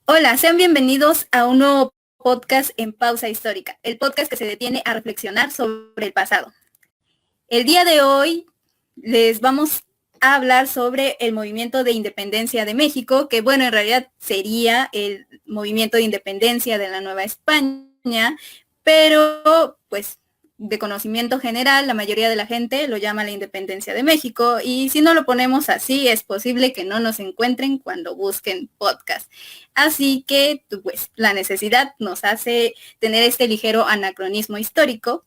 Hola, sean bienvenidos a un nuevo podcast en Pausa Histórica, el podcast que se detiene a reflexionar sobre el pasado. El día de hoy les vamos a hablar sobre el movimiento de independencia de México, que bueno, en realidad sería el movimiento de independencia de la Nueva España, pero pues de conocimiento general, la mayoría de la gente lo llama la independencia de México, y si no lo ponemos así, es posible que no nos encuentren cuando busquen podcast. Así que, pues, la necesidad nos hace tener este ligero anacronismo histórico,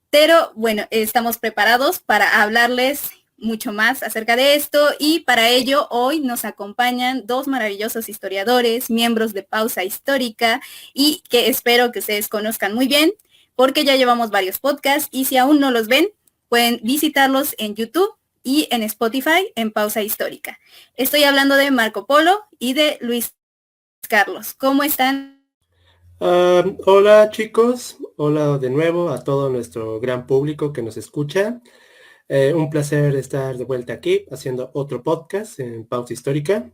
pero bueno, estamos preparados para hablarles mucho más acerca de esto, y para ello hoy nos acompañan dos maravillosos historiadores, miembros de Pausa Histórica, y que espero que ustedes conozcan muy bien porque ya llevamos varios podcasts, y si aún no los ven, pueden visitarlos en YouTube y en Spotify en Pausa Histórica. Estoy hablando de Marco Polo y de Luis Carlos. ¿Cómo están? Hola chicos, hola de nuevo a todo nuestro gran público que nos escucha. Un placer estar de vuelta aquí haciendo otro podcast en Pausa Histórica.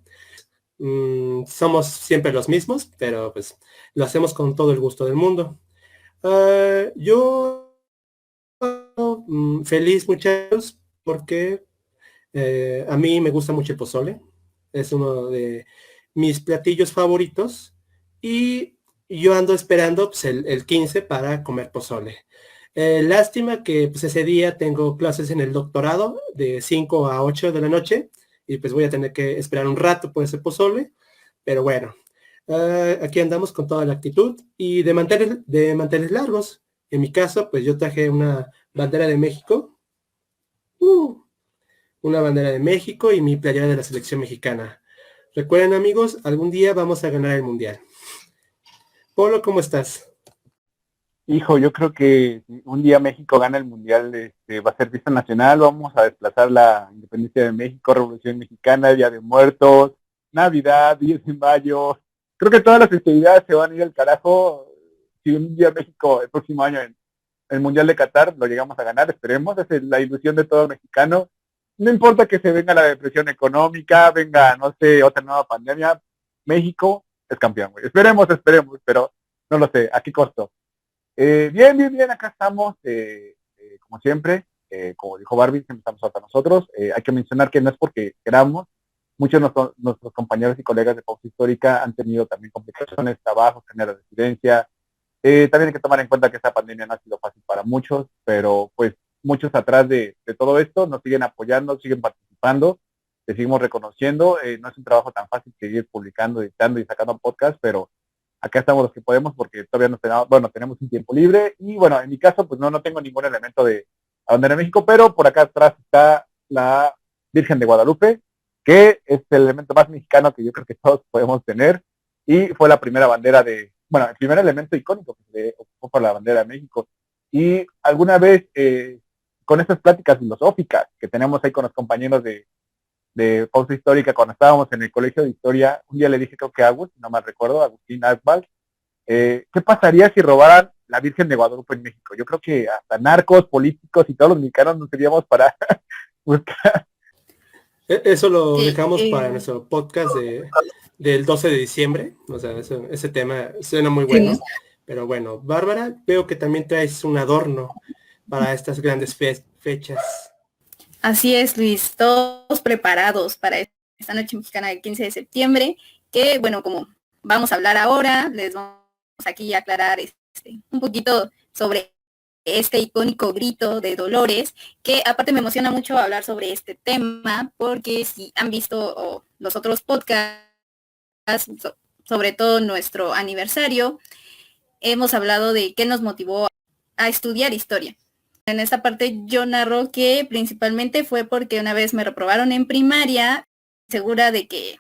Somos siempre los mismos, pero pues lo hacemos con todo el gusto del mundo. Yo feliz muchachos porque a mí me gusta mucho el pozole. Es uno de mis platillos favoritos y yo ando esperando pues, el 15 para comer pozole. Lástima que pues, ese día tengo clases en el doctorado de 5 a 8 de la noche y pues voy a tener que esperar un rato por ese pozole, pero bueno, aquí andamos con toda la actitud y de manteles largos. En mi caso, pues yo traje una bandera de México. Uh, una bandera de México y mi playera de la selección mexicana. Recuerden amigos, algún día vamos a ganar el mundial. Polo, ¿cómo estás? Hijo, yo creo que si un día México gana el mundial, va a ser fiesta nacional, vamos a desplazar la independencia de México, Revolución Mexicana, Día de Muertos, Navidad, 10 de mayo. Creo que todas las festividades se van a ir al carajo si un día México el próximo año en el Mundial de Qatar lo llegamos a ganar, esperemos, esa es la ilusión de todo mexicano. No importa que se venga la depresión económica, venga, no sé, otra nueva pandemia, México es campeón, güey. Esperemos, pero no lo sé, ¿a qué costo? Bien, acá estamos, como siempre, como dijo Barbie, siempre estamos hasta nosotros. Hay que mencionar que no es porque queramos, muchos de nuestros compañeros y colegas de Pausa Histórica han tenido también complicaciones, trabajos, tener residencia. También hay que tomar en cuenta que esta pandemia no ha sido fácil para muchos, pero pues muchos atrás de todo esto nos siguen apoyando, siguen participando, les seguimos reconociendo. No es un trabajo tan fácil seguir publicando, editando y sacando podcast, pero acá estamos los que podemos porque todavía no tenemos, bueno, tenemos un tiempo libre y bueno, en mi caso pues no tengo ningún elemento de bandera de México, pero por acá atrás está la Virgen de Guadalupe, que es el elemento más mexicano que yo creo que todos podemos tener y fue la primera bandera bueno, el primer elemento icónico que se ocupó por la bandera de México. Y alguna vez, con estas pláticas filosóficas que tenemos ahí con los compañeros de Pausa Histórica, cuando estábamos en el colegio de historia, un día le dije, creo que a Agus, no mal recuerdo, Agustín Asbal, ¿qué pasaría si robaran la Virgen de Guadalupe en México? Yo creo que hasta narcos, políticos y todos los mexicanos nos seríamos para buscar. Eso lo Sí, dejamos para nuestro podcast del 12 de diciembre. O sea, ese tema suena muy sí. bueno. Pero bueno, Bárbara, veo que también traes un adorno para estas grandes fechas. Así es, Luis, todos preparados para esta noche mexicana del 15 de septiembre, que bueno, como vamos a hablar ahora, les vamos aquí a aclarar un poquito sobre este icónico grito de Dolores, que aparte me emociona mucho hablar sobre este tema, porque si han visto los otros podcasts, sobre todo nuestro aniversario, hemos hablado de qué nos motivó a estudiar historia. En esta parte yo narro que principalmente fue porque una vez me reprobaron en primaria, segura de que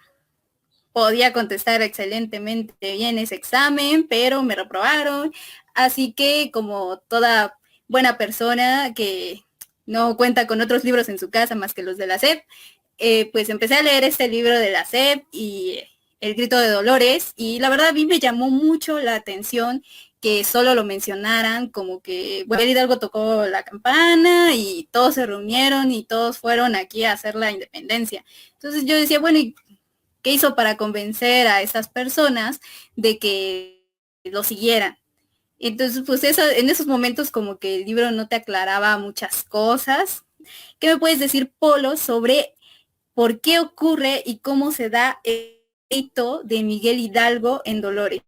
podía contestar excelentemente bien ese examen, pero me reprobaron. Así que como toda buena persona que no cuenta con otros libros en su casa más que los de la SEP, pues empecé a leer este libro de la SEP y El grito de Dolores, y la verdad a mí me llamó mucho la atención que solo lo mencionaran, como que Miguel Hidalgo tocó la campana y todos se reunieron y todos fueron aquí a hacer la independencia. Entonces yo decía, bueno, ¿y ¿Qué hizo para convencer a esas personas de que lo siguieran? Entonces, pues en esos momentos como que el libro no te aclaraba muchas cosas. ¿Qué me puedes decir, Polo, sobre por qué ocurre y cómo se da el hito de Miguel Hidalgo en Dolores?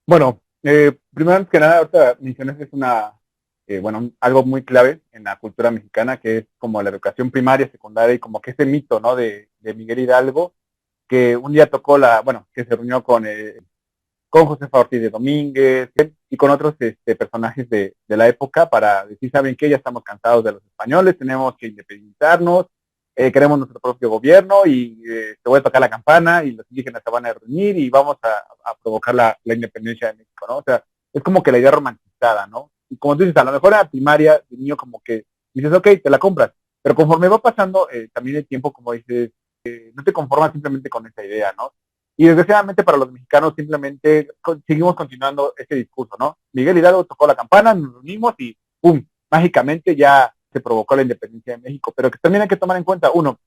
Bueno, primero antes que nada, ahorita mencionas que es algo muy clave en la cultura mexicana, que es como la educación primaria, secundaria y como que ese mito, ¿no? De Miguel Hidalgo, que un día tocó que se reunió con Josefa Ortiz de Domínguez y con otros personajes de la época para decir, ¿saben qué? Ya estamos cansados de los españoles, tenemos que independizarnos, queremos nuestro propio gobierno y te voy a tocar la campana y los indígenas se van a reunir y vamos a provocar la independencia de México, ¿no? O sea, es como que la idea romantizada, ¿no? Y como tú dices, a lo mejor en la primaria, de niño como que dices, ok, te la compras, pero conforme va pasando también el tiempo, como dices, no te conformas simplemente con esa idea, ¿no? Y desgraciadamente para los mexicanos simplemente seguimos continuando ese discurso, ¿no? Miguel Hidalgo tocó la campana, nos reunimos y ¡pum! Mágicamente ya se provocó la independencia de México. Pero que también hay que tomar en cuenta, uno,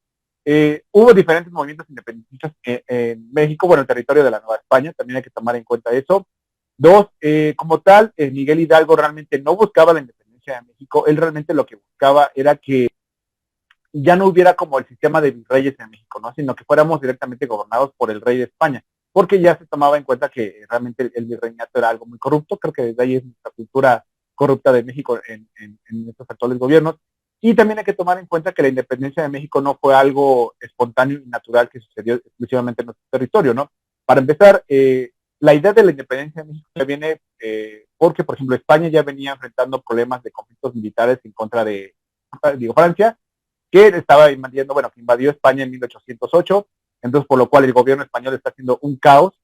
hubo diferentes movimientos independentistas en México, bueno, el territorio de la Nueva España, también hay que tomar en cuenta eso. Dos, como tal, Miguel Hidalgo realmente no buscaba la independencia de México, él realmente lo que buscaba era que ya no hubiera como el sistema de virreyes en México, ¿no? Sino que fuéramos directamente gobernados por el rey de España, porque ya se tomaba en cuenta que realmente el virreinato era algo muy corrupto, creo que desde ahí es nuestra cultura corrupta de México en estos actuales gobiernos, y también hay que tomar en cuenta que la independencia de México no fue algo espontáneo y natural que sucedió exclusivamente en nuestro territorio, ¿no? Para empezar, la idea de la independencia de México ya viene porque, por ejemplo, España ya venía enfrentando problemas de conflictos militares en contra de, Francia, que estaba invadiendo, que invadió España en 1808, entonces por lo cual el gobierno español está haciendo un caos.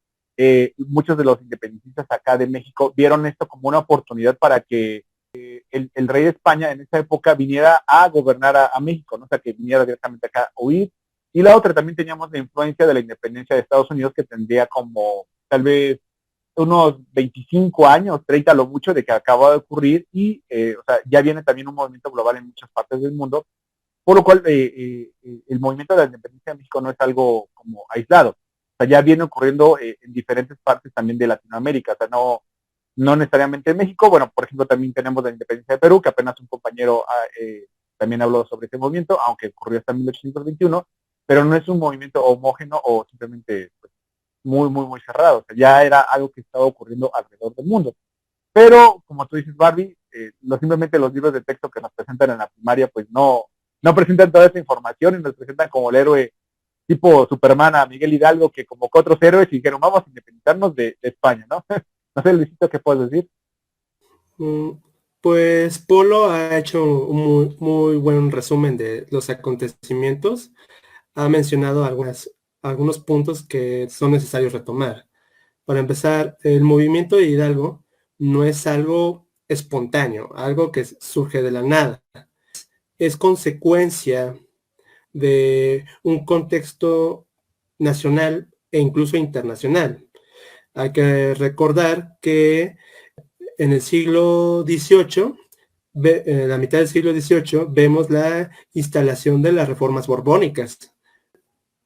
Muchos de los independentistas acá de México vieron esto como una oportunidad para que el rey de España en esa época viniera a gobernar a México, ¿no? O sea, que viniera directamente acá a huir. Y la otra, también teníamos la influencia de la independencia de Estados Unidos, que tendría como tal vez unos 25 años, 30 a lo mucho, de que acaba de ocurrir, y o sea, ya viene también un movimiento global en muchas partes del mundo, por lo cual el movimiento de la independencia de México no es algo como aislado. O sea, ya viene ocurriendo en diferentes partes también de Latinoamérica. O sea, no necesariamente en México. Bueno, por ejemplo, también tenemos la independencia de Perú, que apenas un compañero también habló sobre ese movimiento, aunque ocurrió hasta 1821, pero no es un movimiento homógeno o simplemente pues, muy, muy, muy cerrado. O sea, ya era algo que estaba ocurriendo alrededor del mundo. Pero, como tú dices, Barbie, simplemente los libros de texto que nos presentan en la primaria, pues no presentan toda esa información y nos presentan como el héroe tipo Superman a Miguel Hidalgo, que convocó a otros héroes y dijeron, vamos a independizarnos de España, ¿no? No sé, Luisito, ¿qué puedes decir? Pues Polo ha hecho un muy, muy buen resumen de los acontecimientos. Ha mencionado algunos puntos que son necesarios retomar. Para empezar, el movimiento de Hidalgo no es algo espontáneo, algo que surge de la nada. Es consecuencia de un contexto nacional e incluso internacional. Hay que recordar que en el siglo XVIII, en la mitad del siglo XVIII, vemos la instalación de las reformas borbónicas.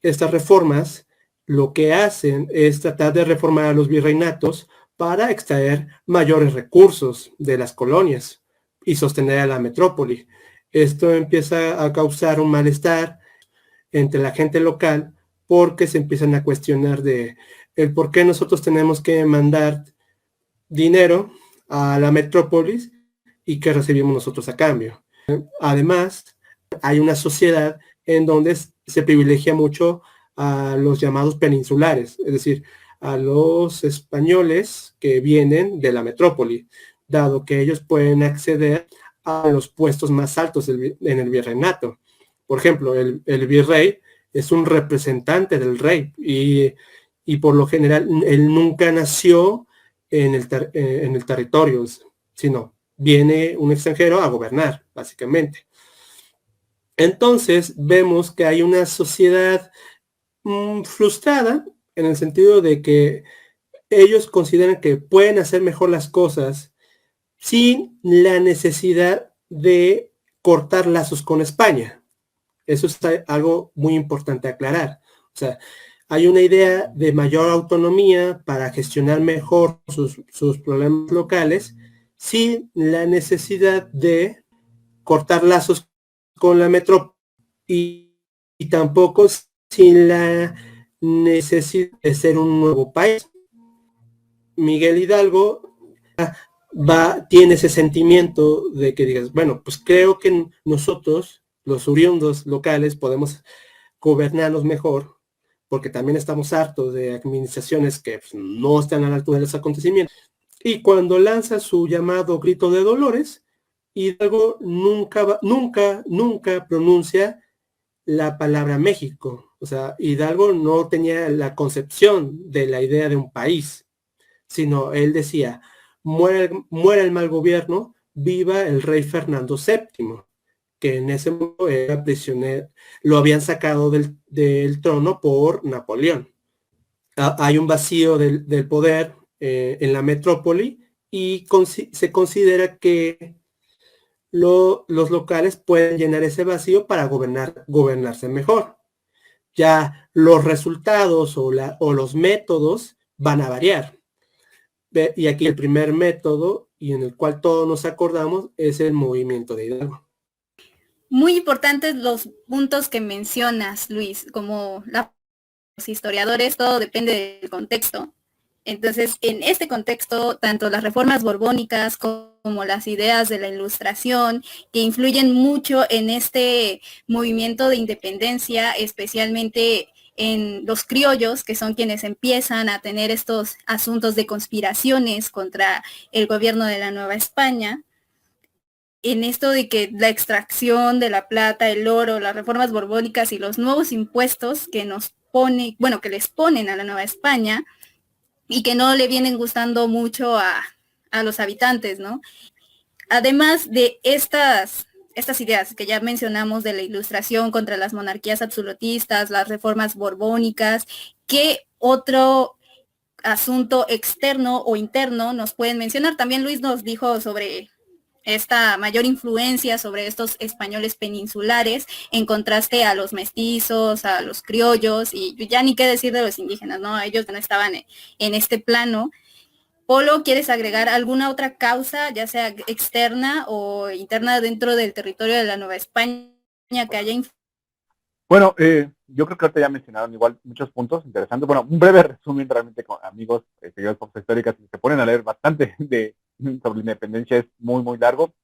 Estas reformas lo que hacen es tratar de reformar a los virreinatos para extraer mayores recursos de las colonias y sostener a la metrópoli. Esto empieza a causar un malestar entre la gente local porque se empiezan a cuestionar de el por qué nosotros tenemos que mandar dinero a la metrópolis y qué recibimos nosotros a cambio. Además, hay una sociedad en donde se privilegia mucho a los llamados peninsulares, es decir, a los españoles que vienen de la metrópoli, dado que ellos pueden acceder a los puestos más altos en el virreinato. Por ejemplo, el virrey es un representante del rey y por lo general él nunca nació en el territorio, sino viene un extranjero a gobernar, básicamente. Entonces vemos que hay una sociedad frustrada en el sentido de que ellos consideran que pueden hacer mejor las cosas sin la necesidad de cortar lazos con España. Eso es algo muy importante aclarar. O sea, Hay una idea de mayor autonomía para gestionar mejor sus problemas locales sin la necesidad de cortar lazos con la metrópoli y tampoco sin la necesidad de ser un nuevo país. Miguel Hidalgo tiene ese sentimiento de que digas, bueno, pues creo que nosotros, los oriundos locales, podemos gobernarnos mejor, porque también estamos hartos de administraciones que pues, no están a la altura de los acontecimientos. Y cuando lanza su llamado grito de dolores, Hidalgo nunca pronuncia la palabra México. O sea, Hidalgo no tenía la concepción de la idea de un país, sino él decía, muera el mal gobierno, viva el rey Fernando VII, que en ese momento era prisionero, lo habían sacado del trono por Napoleón. Hay un vacío del poder en la metrópoli y se considera que los locales pueden llenar ese vacío para gobernarse mejor. Ya los resultados o los métodos van a variar. Y aquí el primer método, y en el cual todos nos acordamos, es el movimiento de Hidalgo. Muy importantes los puntos que mencionas, Luis, como los historiadores, todo depende del contexto. Entonces, en este contexto, tanto las reformas borbónicas como las ideas de la Ilustración, que influyen mucho en este movimiento de independencia, especialmente en los criollos, que son quienes empiezan a tener estos asuntos de conspiraciones contra el gobierno de la Nueva España, en esto de que la extracción de la plata, el oro, las reformas borbónicas y los nuevos impuestos que que les ponen a la Nueva España, y que no le vienen gustando mucho a los habitantes, ¿no? Además de estas ideas que ya mencionamos de la Ilustración contra las monarquías absolutistas, las reformas borbónicas, ¿qué otro asunto externo o interno nos pueden mencionar? También Luis nos dijo sobre esta mayor influencia sobre estos españoles peninsulares en contraste a los mestizos, a los criollos, y ya ni qué decir de los indígenas, ¿no? Ellos no estaban en este plano. Polo, ¿quieres agregar alguna otra causa, ya sea externa o interna dentro del territorio de la Nueva España que haya Bueno, yo creo que ahorita ya mencionaron igual muchos puntos interesantes. Bueno, un breve resumen realmente con amigos, seguidores de históricas, que se ponen a leer bastante sobre la independencia, es muy, muy largo.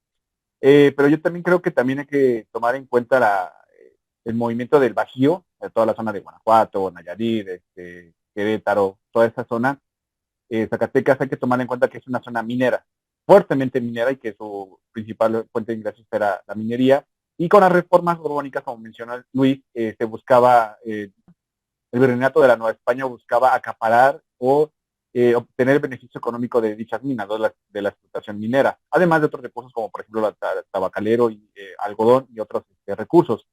Pero yo también creo que también hay que tomar en cuenta el movimiento del Bajío, de toda la zona de Guanajuato, Nayarit, Querétaro, toda esa zona. Zacatecas hay que tomar en cuenta que es una zona minera, fuertemente minera, y que su principal fuente de ingresos era la minería. Y con las reformas borbónicas, como mencionó Luis, se buscaba, el virreinato de la Nueva España buscaba acaparar o obtener el beneficio económico de dichas minas, de la explotación minera, además de otros recursos como por ejemplo tabacalero y algodón y otros recursos.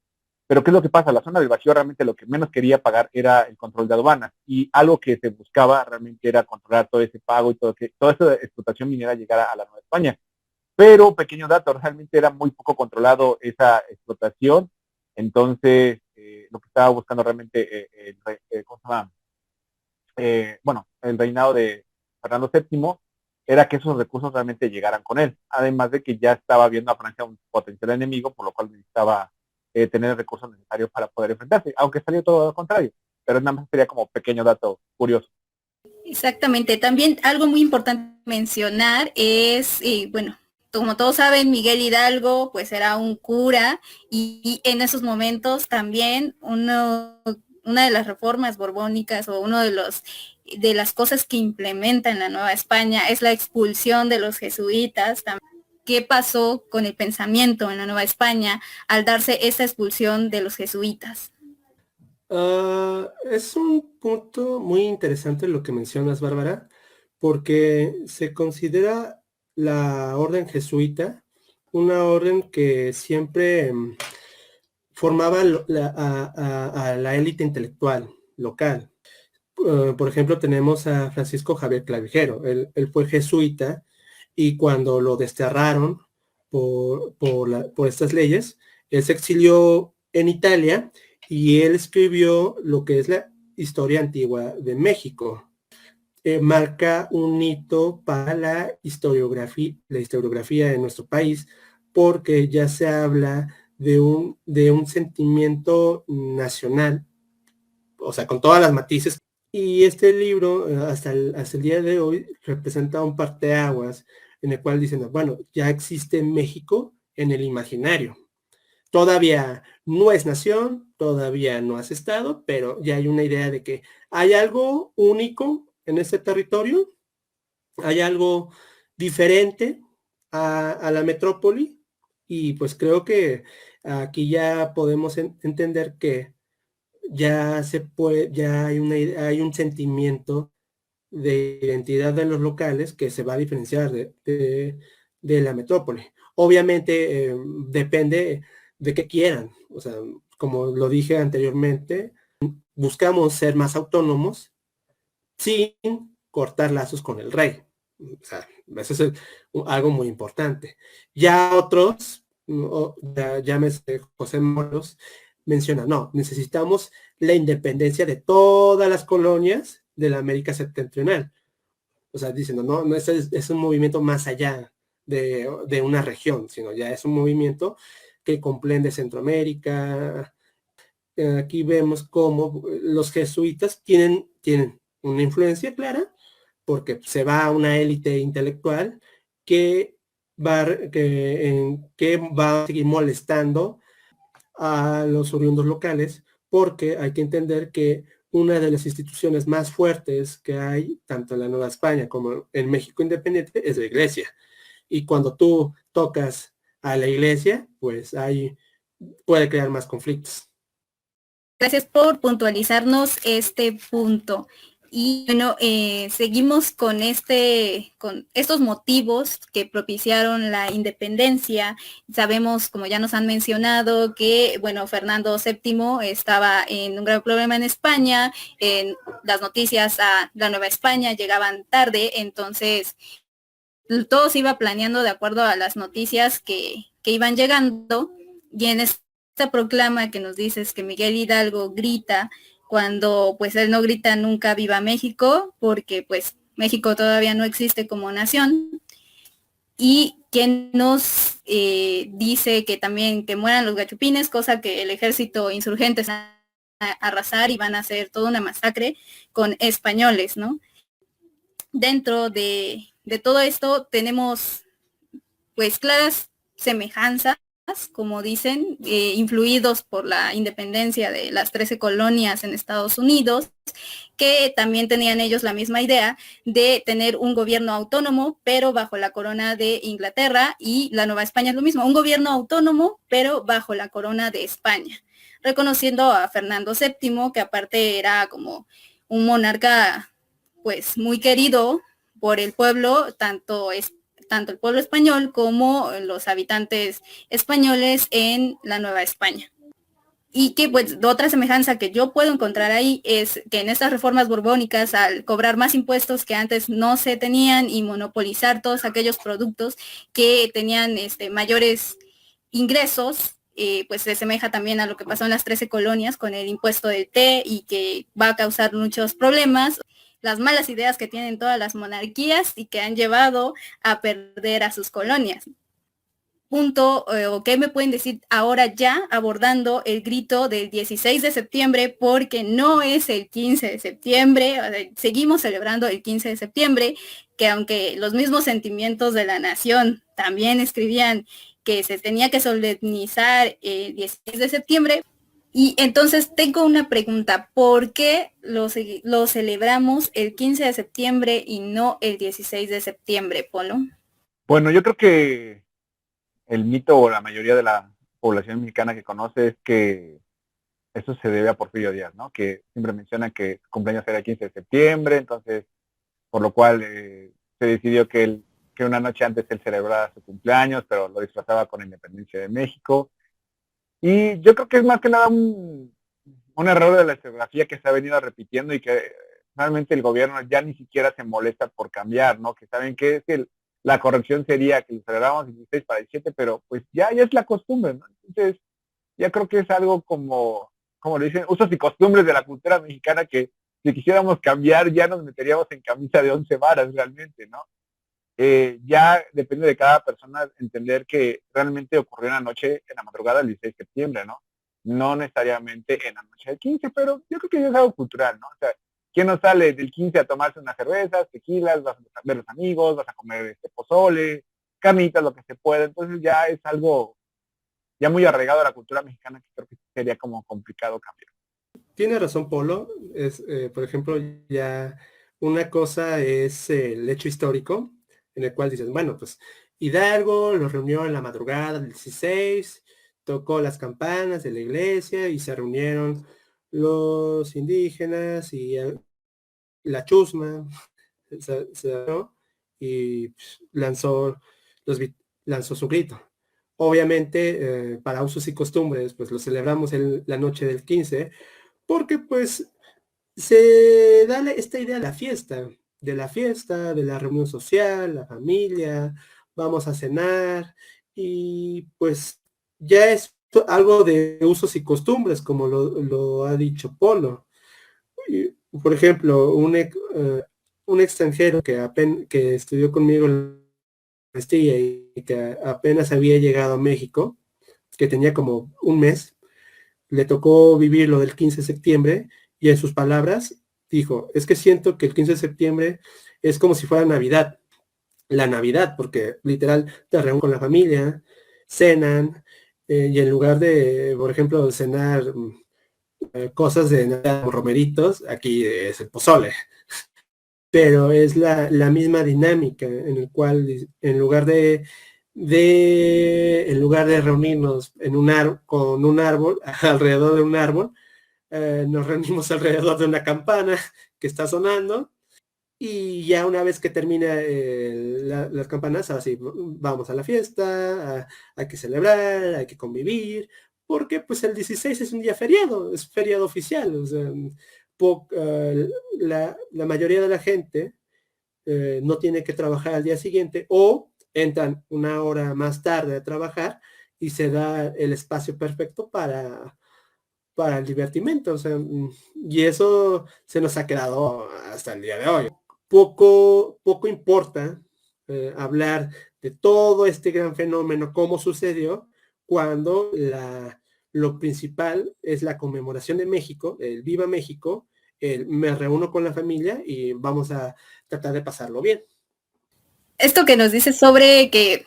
Pero ¿qué es lo que pasa? La zona del Bajío realmente lo que menos quería pagar era el control de aduanas, y algo que se buscaba realmente era controlar todo ese pago y toda esa explotación minera llegara a la Nueva España. Pero, pequeño dato, realmente era muy poco controlado esa explotación. Entonces, lo que estaba buscando realmente ¿cómo se llama? El reinado de Fernando VII era que esos recursos realmente llegaran con él, además de que ya estaba viendo a Francia un potencial enemigo, por lo cual necesitaba tener el recursos necesarios para poder enfrentarse, aunque salió todo lo contrario, pero nada más sería como pequeño dato curioso. Exactamente. También algo muy importante mencionar es, bueno, como todos saben, Miguel Hidalgo pues era un cura y en esos momentos también una de las reformas borbónicas o uno de las cosas que implementa en la Nueva España es la expulsión de los jesuitas. ¿Qué pasó con el pensamiento en la Nueva España al darse esa expulsión de los jesuitas? Es un punto muy interesante lo que mencionas, Bárbara, porque se considera la orden jesuita una orden que siempre formaba a la élite intelectual local. Por ejemplo, tenemos a Francisco Javier Clavijero. Él fue jesuita y cuando lo desterraron por estas leyes, él se exilió en Italia y él escribió lo que es historia antigua de México. Marca un hito para la historiografía de nuestro país, porque ya se habla de un sentimiento nacional, o sea, con todas las matices. Y este libro, hasta el día de hoy, representa un parteaguas en el cual dicen, bueno, ya existe México en el imaginario. Todavía no es nación, todavía no es estado, pero ya hay una idea de que hay algo único en este territorio, hay algo diferente a la metrópoli, y pues creo que aquí ya podemos entender que ya se puede, ya hay un sentimiento de identidad de los locales que se va a diferenciar de la metrópoli. Obviamente depende de qué quieran. O sea, como lo dije anteriormente, buscamos ser más autónomos sin cortar lazos con el rey. O sea, eso es algo muy importante. Ya otros, llámese José Moros, menciona, no, necesitamos la independencia de todas las colonias de la América septentrional. O sea, diciendo, no es un movimiento más allá de una región, sino ya es un movimiento que comprende Centroamérica. Aquí vemos cómo los jesuitas tienen una influencia clara, porque se va a una élite intelectual que va a seguir molestando a los oriundos locales, porque hay que entender que una de las instituciones más fuertes que hay, tanto en la Nueva España como en México independiente, es la iglesia. Y cuando tú tocas a la iglesia, pues puede crear más conflictos. Gracias por puntualizarnos este punto. Y bueno, seguimos con estos motivos que propiciaron la independencia. Sabemos, como ya nos han mencionado, que bueno, Fernando VII estaba en un grave problema en España, en las noticias a la Nueva España llegaban tarde, entonces todo se iba planeando de acuerdo a las noticias que iban llegando, y en esta proclama que nos dices que Miguel Hidalgo grita, cuando pues él no grita nunca viva México, porque pues México todavía no existe como nación, y quien nos dice que también que mueran los gachupines, cosa que el ejército insurgente se va a arrasar y van a hacer toda una masacre con españoles, ¿no? Dentro de todo esto tenemos pues claras semejanzas, como dicen, influidos por la independencia de las 13 colonias en Estados Unidos, que también tenían ellos la misma idea de tener un gobierno autónomo, pero bajo la corona de Inglaterra, y la Nueva España es lo mismo, un gobierno autónomo, pero bajo la corona de España, reconociendo a Fernando VII, que aparte era como un monarca pues muy querido por el pueblo, tanto el pueblo español como los habitantes españoles en la Nueva España. Y que pues otra semejanza que yo puedo encontrar ahí es que en estas reformas borbónicas, al cobrar más impuestos que antes no se tenían y monopolizar todos aquellos productos que tenían mayores ingresos, pues se asemeja también a lo que pasó en las 13 colonias con el impuesto del té, y que va a causar muchos problemas, las malas ideas que tienen todas las monarquías y que han llevado a perder a sus colonias. Punto, o qué me pueden decir ahora ya abordando el grito del 16 de septiembre, porque no es el 15 de septiembre, o sea, seguimos celebrando el 15 de septiembre, que aunque los mismos sentimientos de la nación también escribían que se tenía que solemnizar el 16 de septiembre. Y entonces tengo una pregunta, ¿por qué lo celebramos el 15 de septiembre y no el 16 de septiembre, Polo? Bueno, yo creo que el mito, o la mayoría de la población mexicana que conoce, es que eso se debe a Porfirio Díaz, ¿no? Que siempre mencionan que su cumpleaños era el 15 de septiembre, entonces, por lo cual se decidió que una noche antes él celebrara su cumpleaños, pero lo disfrazaba con la independencia de México. Y yo creo que es más que nada un error de la historiografía que se ha venido repitiendo, y que realmente el gobierno ya ni siquiera se molesta por cambiar, ¿no? Que saben que es que la corrección sería que lo celebramos el 16 para el 7, pero pues ya es la costumbre, ¿no? Entonces, ya creo que es algo como como le dicen, usos y costumbres de la cultura mexicana que si quisiéramos cambiar ya nos meteríamos en camisa de 11 varas realmente, ¿no? Ya depende de cada persona entender que realmente ocurrió en la noche, en la madrugada del 16 de septiembre, ¿no? No necesariamente en la noche del 15, pero yo creo que ya es algo cultural, ¿no? O sea, ¿quién no sale del 15 a tomarse unas cervezas, tequilas, vas a ver los amigos, vas a comer pozole, carnitas, lo que se pueda? Entonces ya es algo ya muy arraigado a la cultura mexicana que creo que sería como complicado cambiar. Tiene razón Polo, por ejemplo, ya una cosa es el hecho histórico, en el cual dices, bueno, pues Hidalgo los reunió en la madrugada del 16, tocó las campanas de la iglesia y se reunieron los indígenas y la chusma, ¿no? Y pues, lanzó su grito. Obviamente, para usos y costumbres, pues lo celebramos la noche del 15, porque pues se da esta idea de la reunión social, la familia, vamos a cenar y pues ya es algo de usos y costumbres, como lo ha dicho Polo. Y, por ejemplo, un extranjero que estudió conmigo en la maestría y que apenas había llegado a México, que tenía como un mes, le tocó vivir lo del 15 de septiembre y en sus palabras dijo, es que siento que el 15 de septiembre es como si fuera Navidad, la Navidad, porque literal te reúnen con la familia, cenan, y en lugar de, por ejemplo, cenar cosas de Navidad, romeritos, aquí es el pozole, pero es la misma dinámica en el cual en lugar de reunirnos con un árbol, alrededor de un árbol, nos reunimos alrededor de una campana que está sonando y ya una vez que termina las campanas, así vamos a la fiesta, hay que celebrar, hay que convivir, porque pues el 16 es un día feriado, es feriado oficial, o sea, la mayoría de la gente no tiene que trabajar al día siguiente o entran una hora más tarde a trabajar y se da el espacio perfecto para el divertimento. O sea, y eso se nos ha quedado hasta el día de hoy. Poco importa hablar de todo este gran fenómeno, cómo sucedió, cuando lo principal es la conmemoración de México, el Viva México, me reúno con la familia y vamos a tratar de pasarlo bien. Esto que nos dice sobre que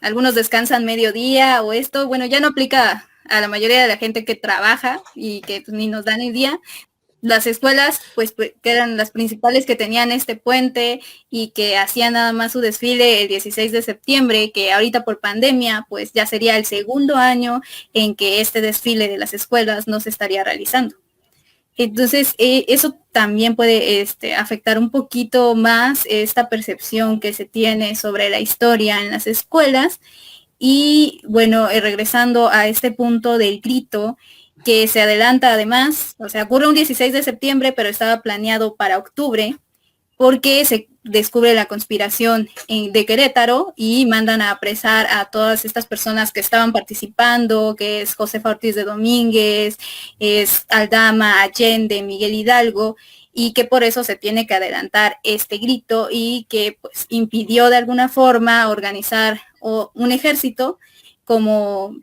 algunos descansan mediodía o esto, bueno, ya no aplica a la mayoría de la gente que trabaja y que pues, ni nos dan el día. Las escuelas, pues, que eran las principales que tenían este puente y que hacían nada más su desfile el 16 de septiembre, que ahorita por pandemia, pues ya sería el segundo año en que este desfile de las escuelas no se estaría realizando. Entonces, eso también puede afectar un poquito más esta percepción que se tiene sobre la historia en las escuelas. Y bueno, regresando a este punto del grito, que se adelanta además, o sea, ocurre un 16 de septiembre, pero estaba planeado para octubre, porque se descubre la conspiración de Querétaro y mandan a apresar a todas estas personas que estaban participando, que es Josefa Ortiz de Domínguez, es Aldama, Allende, Miguel Hidalgo, y que por eso se tiene que adelantar este grito y que pues impidió de alguna forma organizar un ejército como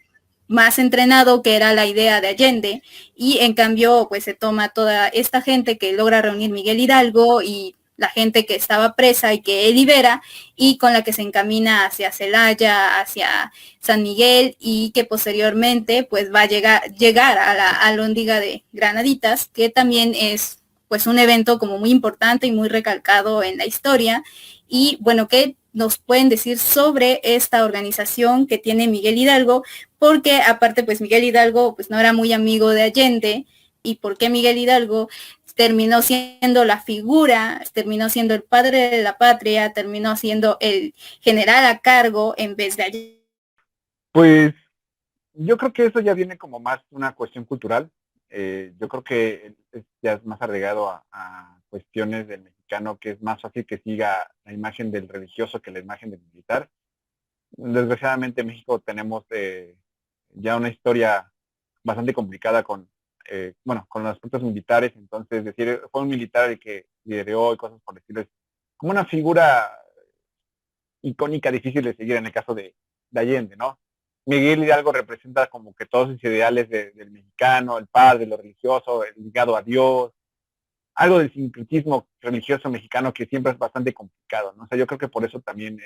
más entrenado, que era la idea de Allende, y en cambio pues se toma toda esta gente que logra reunir Miguel Hidalgo y la gente que estaba presa y que él libera, y con la que se encamina hacia Celaya, hacia San Miguel, y que posteriormente pues va a llegar a la alhóndiga de Granaditas, que también es pues un evento como muy importante y muy recalcado en la historia. Y bueno, ¿qué nos pueden decir sobre esta organización que tiene Miguel Hidalgo? Porque aparte pues Miguel Hidalgo pues no era muy amigo de Allende, y por qué Miguel Hidalgo terminó siendo la figura, terminó siendo el padre de la patria, terminó siendo el general a cargo en vez de Allende. Pues yo creo que eso ya viene como más una cuestión cultural. Yo creo que ya es más arraigado a cuestiones del mexicano, que es más fácil que siga la imagen del religioso que la imagen del militar. Desgraciadamente en México tenemos ya una historia bastante complicada con con los aspectos militares, entonces decir, fue un militar el que lideró y cosas por el estilo, es como una figura icónica, difícil de seguir en el caso de Allende, ¿no? Miguel Hidalgo representa como que todos esos ideales del mexicano, el padre, lo religioso, el ligado a Dios, algo del sincretismo religioso mexicano que siempre es bastante complicado, ¿no? O sea, yo creo que por eso también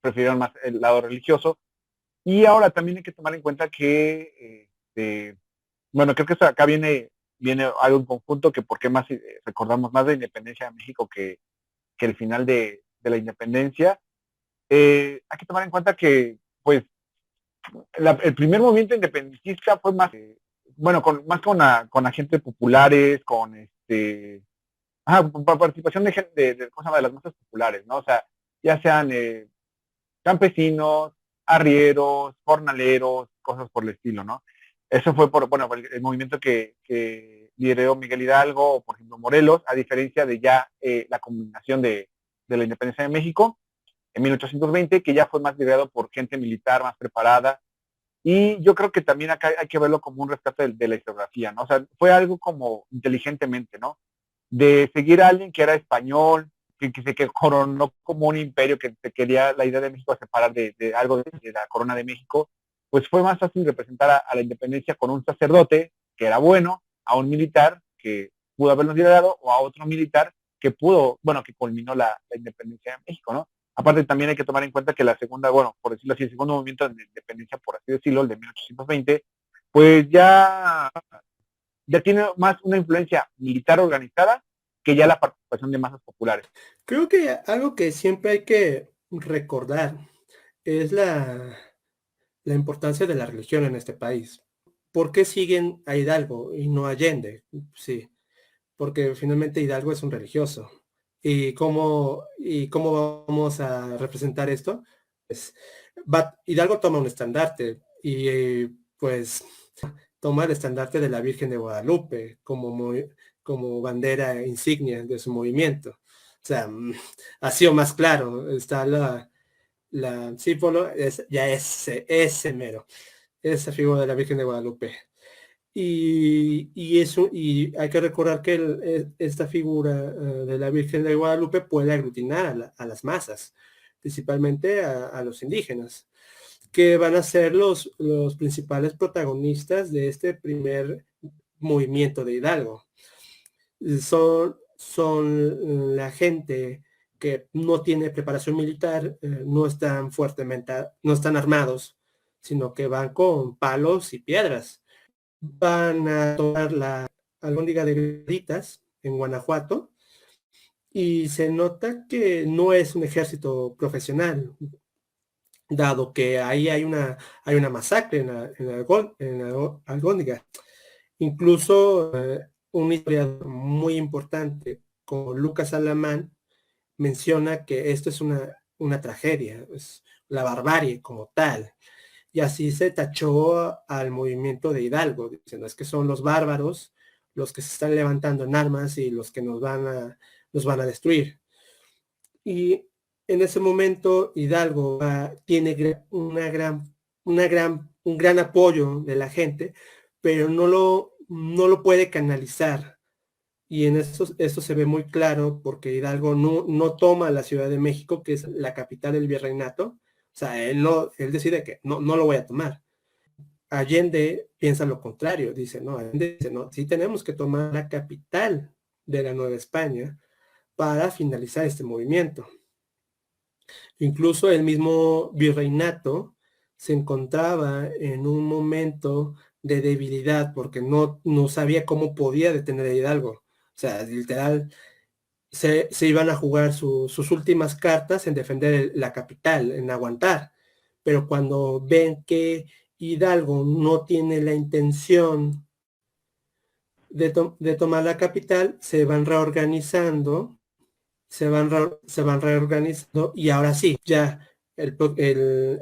prefirieron más el lado religioso. Y ahora también hay que tomar en cuenta que, creo que acá viene algo en conjunto, que por qué más recordamos más de la independencia de México que el final de la independencia. Hay que tomar en cuenta que, pues, el primer movimiento independentista fue más, con agentes populares, con participación de las masas populares, ¿no? O sea, ya sean campesinos, arrieros, jornaleros, cosas por el estilo, ¿no? Eso fue por el movimiento que lideró Miguel Hidalgo, o por ejemplo Morelos, a diferencia de ya la culminación de la independencia de México en 1820, que ya fue más liderado por gente militar más preparada. Y yo creo que también acá hay que verlo como un rescate de la historiografía, ¿no? O sea, fue algo como inteligentemente, ¿no? De seguir a alguien que era español, que se coronó como un imperio, que se quería la idea de México separar de algo de la corona de México, pues fue más fácil representar a la independencia con un sacerdote que era bueno, a un militar que pudo habernos liderado, o a otro militar que que culminó la independencia de México, ¿no? Aparte también hay que tomar en cuenta que la segunda, por decirlo así, el segundo movimiento de independencia, por así decirlo, el de 1820, pues ya tiene más una influencia militar organizada que ya la participación de masas populares. Creo que algo que siempre hay que recordar es la importancia de la religión en este país. ¿Por qué siguen a Hidalgo y no a Allende? Sí, porque finalmente Hidalgo es un religioso. ¿Y cómo vamos a representar esto? Pues, Hidalgo toma un estandarte y pues toma el estandarte de la Virgen de Guadalupe como bandera insignia de su movimiento. O sea, ha sido más claro, está símbolo, ya ese mero, esa figura de la Virgen de Guadalupe. Y hay que recordar que esta figura de la Virgen de Guadalupe puede aglutinar a las masas, principalmente a los indígenas, que van a ser los principales protagonistas de este primer movimiento de Hidalgo. Son la gente que no tiene preparación militar, no están armados, sino que van con palos y piedras. Van a tomar la Alhóndiga de Gritas en Guanajuato y se nota que no es un ejército profesional, dado que ahí hay una masacre en la Alhóndiga. Incluso un historiador muy importante como Lucas Alamán menciona que esto es una tragedia, es la barbarie como tal. Y así se tachó al movimiento de Hidalgo, diciendo es que son los bárbaros los que se están levantando en armas y los que nos van a destruir. Y en ese momento Hidalgo tiene un gran apoyo de la gente, pero no lo puede canalizar. Y en esto se ve muy claro porque Hidalgo no toma la Ciudad de México, que es la capital del virreinato. O sea, él decide que no lo voy a tomar. Allende piensa lo contrario, dice, no, sí tenemos que tomar la capital de la Nueva España para finalizar este movimiento. Incluso el mismo virreinato se encontraba en un momento de debilidad porque no sabía cómo podía detener a Hidalgo. O sea, literal, se iban a jugar sus últimas cartas en defender la capital, en aguantar. Pero cuando ven que Hidalgo no tiene la intención de tomar la capital, se van reorganizando y ahora sí, ya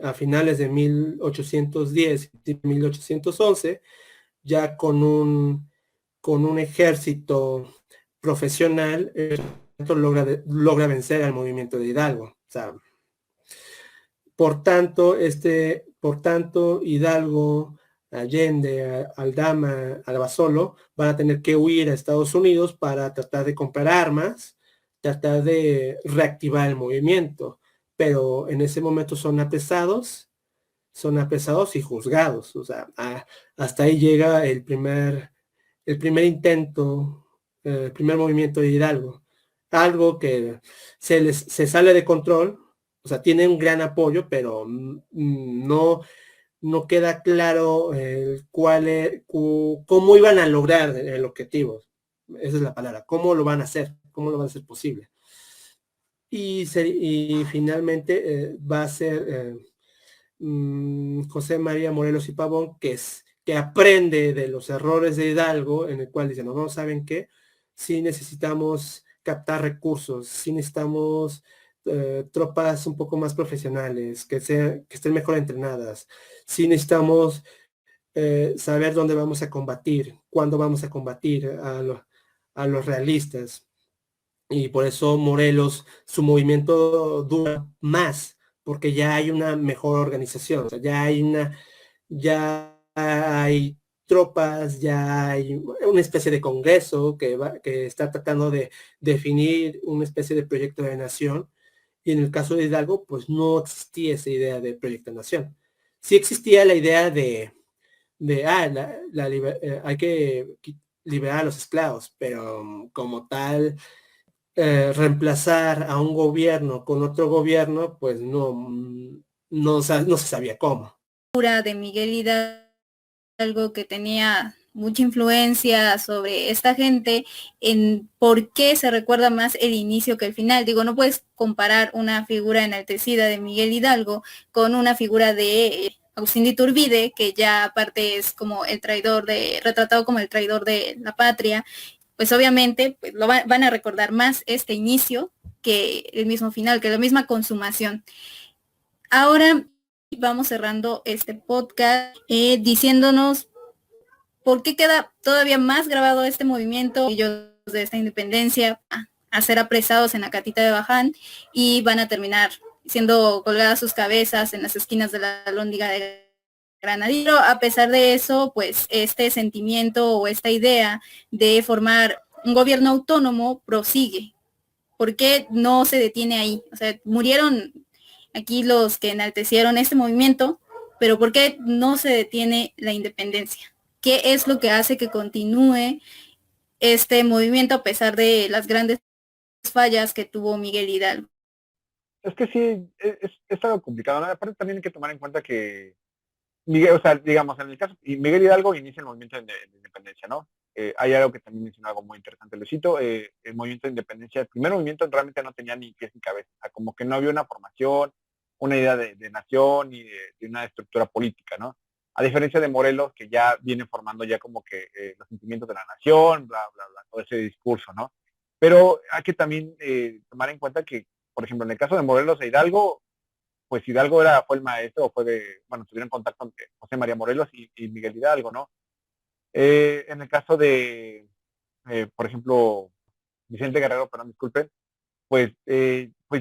a finales de 1810 y 1811, ya con un ejército profesional, logra vencer al movimiento de Hidalgo. O sea, por tanto, Hidalgo Allende, Aldama, Albasolo, van a tener que huir a Estados Unidos para tratar de comprar armas, tratar de reactivar el movimiento, pero en ese momento son apresados y juzgados, o sea, hasta ahí llega el primer intento, el primer movimiento de Hidalgo, algo que se sale de control, o sea, tiene un gran apoyo, pero no queda claro cómo iban a lograr el objetivo. Esa es la palabra, cómo lo van a hacer, cómo lo van a hacer posible. Y finalmente va a ser José María Morelos y Pavón, que aprende de los errores de Hidalgo, en el cual dice, no, ¿saben qué? Sí necesitamos captar recursos, sí necesitamos tropas un poco más profesionales, que estén mejor entrenadas, sí necesitamos saber dónde vamos a combatir, cuándo vamos a combatir a los realistas. Y por eso Morelos, su movimiento dura más, porque ya hay una mejor organización, o sea, ya hay tropas, ya hay una especie de congreso que está tratando de definir una especie de proyecto de nación. Y en el caso de Hidalgo, pues no existía esa idea de proyecto de nación. Sí existía la idea hay que liberar a los esclavos, pero como tal, reemplazar a un gobierno con otro gobierno, pues no se sabía cómo. De Miguel Hidalgo, que tenía mucha influencia sobre esta gente, en por qué se recuerda más el inicio que el final. Digo, no puedes comparar una figura enaltecida de Miguel Hidalgo con una figura de Agustín de Iturbide, que ya aparte es como retratado como el traidor de la patria. Pues obviamente pues van a recordar más este inicio que el mismo final, que la misma consumación. Ahora vamos cerrando este podcast diciéndonos por qué queda todavía más grabado este movimiento, ellos de esta independencia a ser apresados en la catita de Baján y van a terminar siendo colgadas sus cabezas en las esquinas de la Lóndiga de Granadero. A pesar de eso, pues este sentimiento o esta idea de formar un gobierno autónomo prosigue. ¿Por qué no se detiene ahí? O sea, murieron aquí los que enaltecieron este movimiento, pero ¿por qué no se detiene la independencia? ¿Qué es lo que hace que continúe este movimiento a pesar de las grandes fallas que tuvo Miguel Hidalgo? Es que sí, es algo complicado, ¿no? Aparte también hay que tomar en cuenta que Miguel, o sea, digamos, en el caso, y Miguel Hidalgo inicia el movimiento de independencia, ¿no? Hay algo que también mencionó, algo muy interesante, Luisito, el movimiento de independencia, el primer movimiento realmente no tenía ni pies ni cabeza, o sea, como que no había una formación, una idea de nación y de una estructura política, ¿no? A diferencia de Morelos, que ya viene formando ya como que los sentimientos de la nación, bla, bla, bla, todo ese discurso, ¿no? Pero hay que también tomar en cuenta que, por ejemplo, en el caso de Morelos e Hidalgo, pues Hidalgo fue el maestro, tuvieron contacto con José María Morelos y Miguel Hidalgo, ¿no? En el caso de, por ejemplo, Vicente Guerrero, perdón, disculpen, pues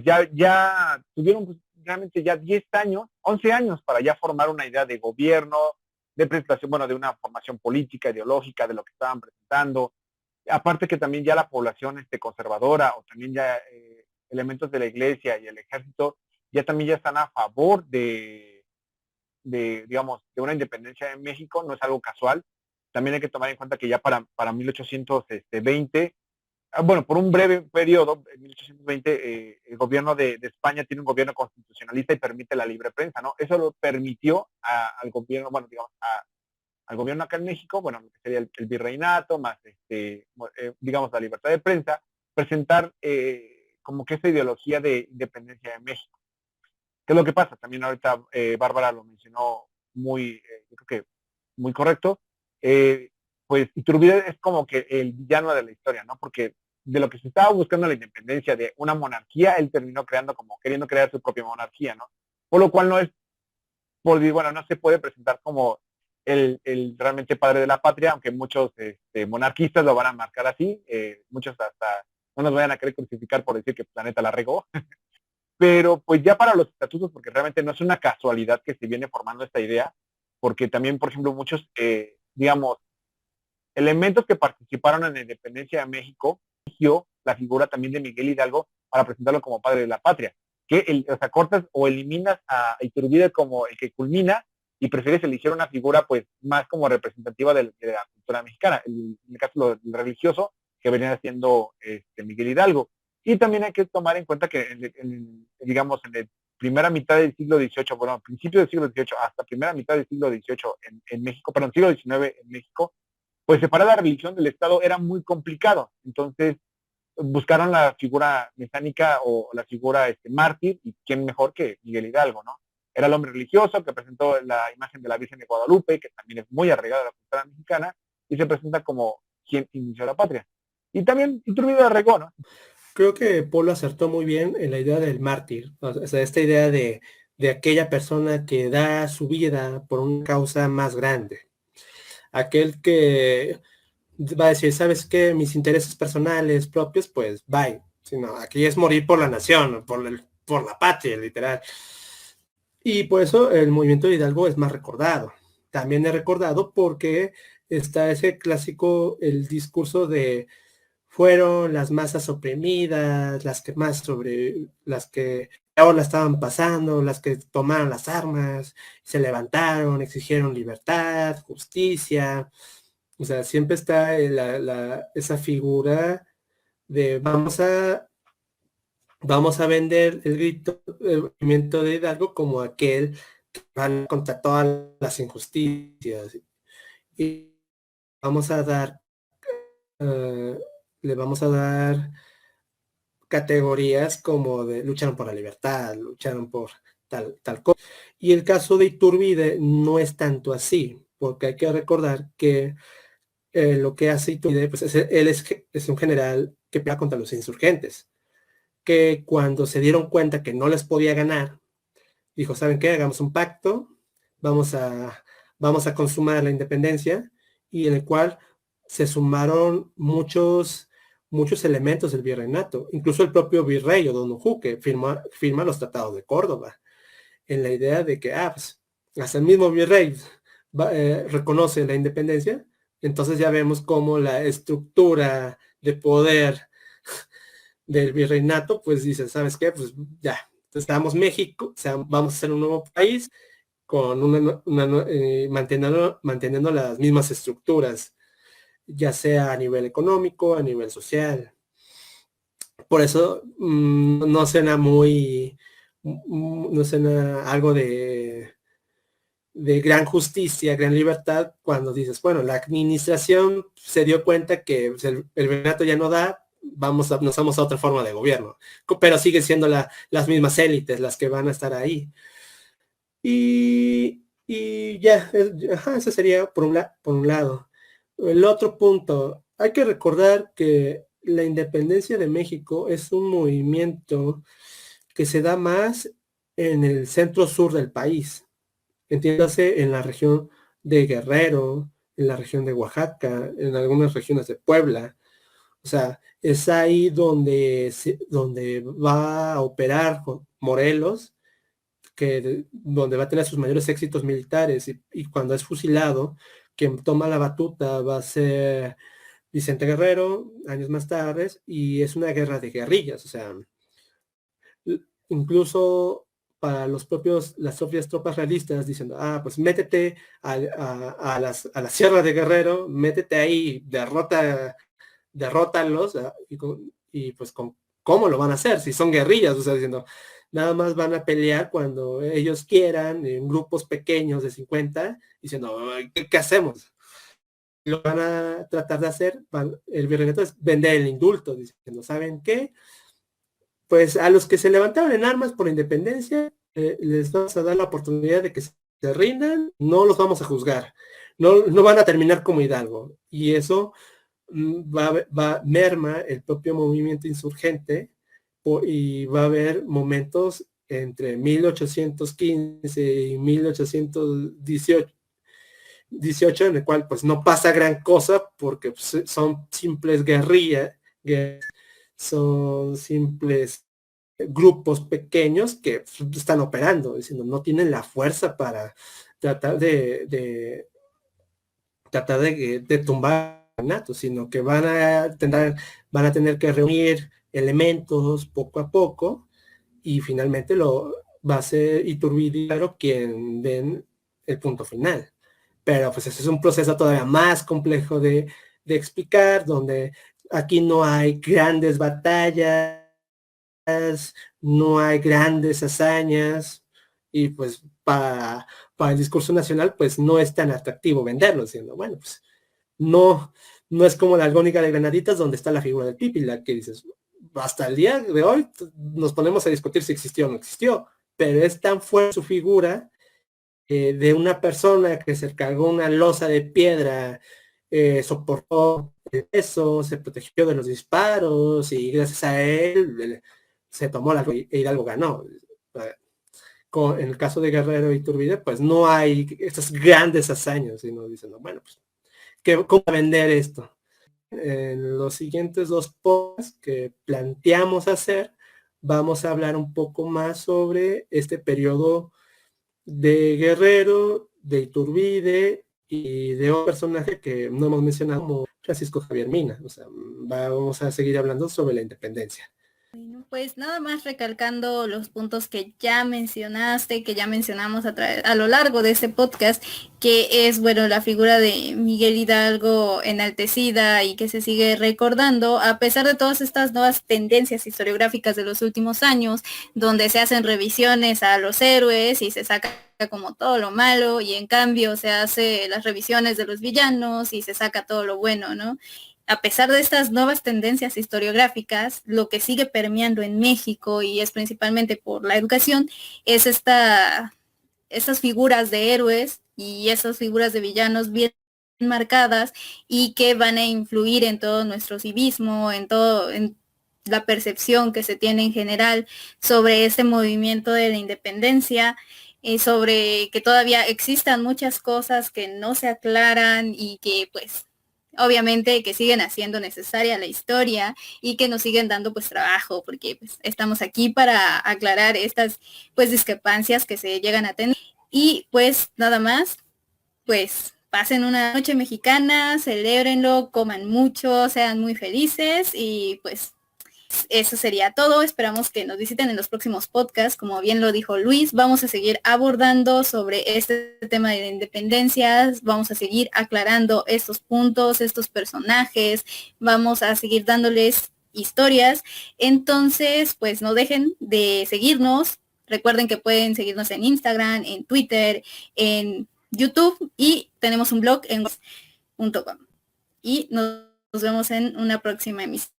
ya tuvieron pues, realmente ya 10 años, 11 años para ya formar una idea de gobierno, de presentación, bueno, de una formación política, ideológica, de lo que estaban presentando. Aparte que también ya la población conservadora o también ya elementos de la iglesia y el ejército ya también ya están a favor digamos, de una independencia de México, no es algo casual. También hay que tomar en cuenta que ya para 1820, bueno, por un breve periodo, en 1820, el gobierno de España tiene un gobierno constitucionalista y permite la libre prensa, ¿no? Eso lo permitió al gobierno, bueno, digamos, al gobierno acá en México, bueno, que sería el virreinato, más, digamos, la libertad de prensa, presentar como que esa ideología de independencia de México. ¿Qué es lo que pasa? También ahorita Bárbara lo mencionó yo creo que muy correcto. Pues Iturbide es como que el villano de la historia, ¿no? Porque de lo que se estaba buscando la independencia de una monarquía, él terminó queriendo crear su propia monarquía, ¿no? Por lo cual no se puede presentar como el realmente padre de la patria, aunque muchos monarquistas lo van a marcar así, muchos hasta no nos vayan a querer crucificar por decir que Planeta la regó. Pero pues ya para los estatutos, porque realmente no es una casualidad que se viene formando esta idea, porque también, por ejemplo, muchos, digamos, elementos que participaron en la independencia de México, eligió la figura también de Miguel Hidalgo para presentarlo como padre de la patria. O sea, cortas o eliminas a Iturbide como el que culmina y prefieres elegir una figura pues más como representativa de la cultura mexicana, en el caso del religioso, que venía siendo Miguel Hidalgo. Y también hay que tomar en cuenta que, digamos, en la primera mitad del siglo XVIII, bueno, principio del siglo XVIII hasta primera mitad del siglo XVIII en México, perdón, siglo XIX en México, pues separar la religión del Estado era muy complicado. Entonces buscaron la figura mesiánica o la figura mártir, y quién mejor que Miguel Hidalgo, ¿no? Era el hombre religioso que presentó la imagen de la Virgen de Guadalupe, que también es muy arraigada a la cultura mexicana, y se presenta como quien inició la patria. Y también Iturbide arraigó, ¿no? Creo que Polo acertó muy bien en la idea del mártir, o sea, esta idea de aquella persona que da su vida por una causa más grande. Aquel que va a decir, ¿sabes qué? Mis intereses personales propios, pues bye. Sino, aquí es morir por la nación, por la patria, literal. Y por eso el movimiento de Hidalgo es más recordado. También es recordado porque está ese clásico, el discurso de fueron las masas oprimidas, las que ahora la estaban pasando, las que tomaron las armas, se levantaron, exigieron libertad, justicia. O sea, siempre está esa figura de vamos a vender el grito, el movimiento de Hidalgo como aquel que va contra todas las injusticias. Y vamos a dar, le vamos a dar categorías como de lucharon por la libertad, lucharon por tal cosa. Y el caso de Iturbide no es tanto así, porque hay que recordar que lo que hace Iturbide, pues él es un general que pelea contra los insurgentes, que cuando se dieron cuenta que no les podía ganar, dijo, ¿saben qué? Hagamos un pacto, vamos a consumar la independencia, y en el cual se sumaron muchos elementos del virreinato, incluso el propio virrey O'Donoghue, que firma los tratados de Córdoba, en la idea de que, pues, hasta el mismo virrey reconoce la independencia. Entonces ya vemos cómo la estructura de poder del virreinato, pues dice, ¿sabes qué? Pues ya, estamos México, o sea, vamos a ser un nuevo país con manteniendo las mismas estructuras, ya sea a nivel económico, a nivel social. Por eso no suena no suena algo de gran justicia, gran libertad, cuando dices, bueno, la administración se dio cuenta que pues, el virreinato ya no da, nos vamos a otra forma de gobierno, pero siguen siendo las mismas élites las que van a estar ahí. Y ya, eso sería por un lado. El otro punto, hay que recordar que la independencia de México es un movimiento que se da más en el centro sur del país. Entiéndase en la región de Guerrero, en la región de Oaxaca, en algunas regiones de Puebla. O sea, es ahí donde va a operar Morelos, donde va a tener sus mayores éxitos militares, y cuando es fusilado, quien toma la batuta va a ser Vicente Guerrero, años más tarde, y es una guerra de guerrillas. O sea, incluso para las propias tropas realistas diciendo, pues métete a la Sierra de Guerrero, métete ahí, derrótalos, y pues ¿cómo lo van a hacer? Si son guerrillas, o sea, diciendo, nada más van a pelear cuando ellos quieran, en grupos pequeños de 50, diciendo, ¿qué hacemos? Lo van a tratar de hacer, el virreinato es vender el indulto, diciendo, ¿saben qué? Pues a los que se levantaron en armas por la independencia, les vamos a dar la oportunidad de que se rindan, no los vamos a juzgar, no van a terminar como Hidalgo, y eso merma el propio movimiento insurgente, y va a haber momentos entre 1815 y 1818 en el cual pues no pasa gran cosa, porque pues, son simples guerrillas, son simples grupos pequeños que están operando, diciendo, no tienen la fuerza para tratar de tumbar nato, sino que van a tener que reunir elementos poco a poco y finalmente va a ser Iturbide claro quien den el punto final. Pero pues ese es un proceso todavía más complejo de explicar, donde aquí no hay grandes batallas, no hay grandes hazañas, y pues para el discurso nacional pues no es tan atractivo venderlo, diciendo, bueno, pues no es como la Algónica de Granaditas donde está la figura del Pipi, la que dices, hasta el día de hoy nos ponemos a discutir si existió o no existió, pero es tan fuerte su figura de una persona que se cargó una losa de piedra, soportó el peso, se protegió de los disparos y gracias a él se tomó la e Hidalgo ganó. En el caso de Guerrero y Iturbide, pues no hay estas grandes hazañas, sino dicen, bueno, pues, ¿cómo vender esto? En los siguientes 2 podcasts que planteamos hacer, vamos a hablar un poco más sobre este periodo de Guerrero, de Iturbide y de otro personaje que no hemos mencionado como Francisco Javier Mina. O sea, vamos a seguir hablando sobre la independencia. Bueno, pues nada más recalcando los puntos que ya mencionaste, que ya mencionamos a lo largo de este podcast, que es, bueno, la figura de Miguel Hidalgo enaltecida y que se sigue recordando, a pesar de todas estas nuevas tendencias historiográficas de los últimos años, donde se hacen revisiones a los héroes y se saca como todo lo malo, y en cambio se hace las revisiones de los villanos y se saca todo lo bueno, ¿no? A pesar de estas nuevas tendencias historiográficas, lo que sigue permeando en México, y es principalmente por la educación, es estas figuras de héroes y esas figuras de villanos bien marcadas y que van a influir en todo nuestro civismo, en la percepción que se tiene en general sobre este movimiento de la independencia, sobre que todavía existan muchas cosas que no se aclaran y que pues obviamente que siguen haciendo necesaria la historia y que nos siguen dando pues trabajo, porque pues estamos aquí para aclarar estas pues discrepancias que se llegan a tener. Y pues nada más, pues pasen una noche mexicana, celébrenlo, coman mucho, sean muy felices y pues eso sería todo. Esperamos que nos visiten en los próximos podcasts. Como bien lo dijo Luis, vamos a seguir abordando sobre este tema de independencias, vamos a seguir aclarando estos puntos, estos personajes, vamos a seguir dándoles historias. Entonces, pues no dejen de seguirnos. Recuerden que pueden seguirnos en Instagram, en Twitter, en YouTube, y tenemos un blog en .com. Y nos vemos en una próxima emisión.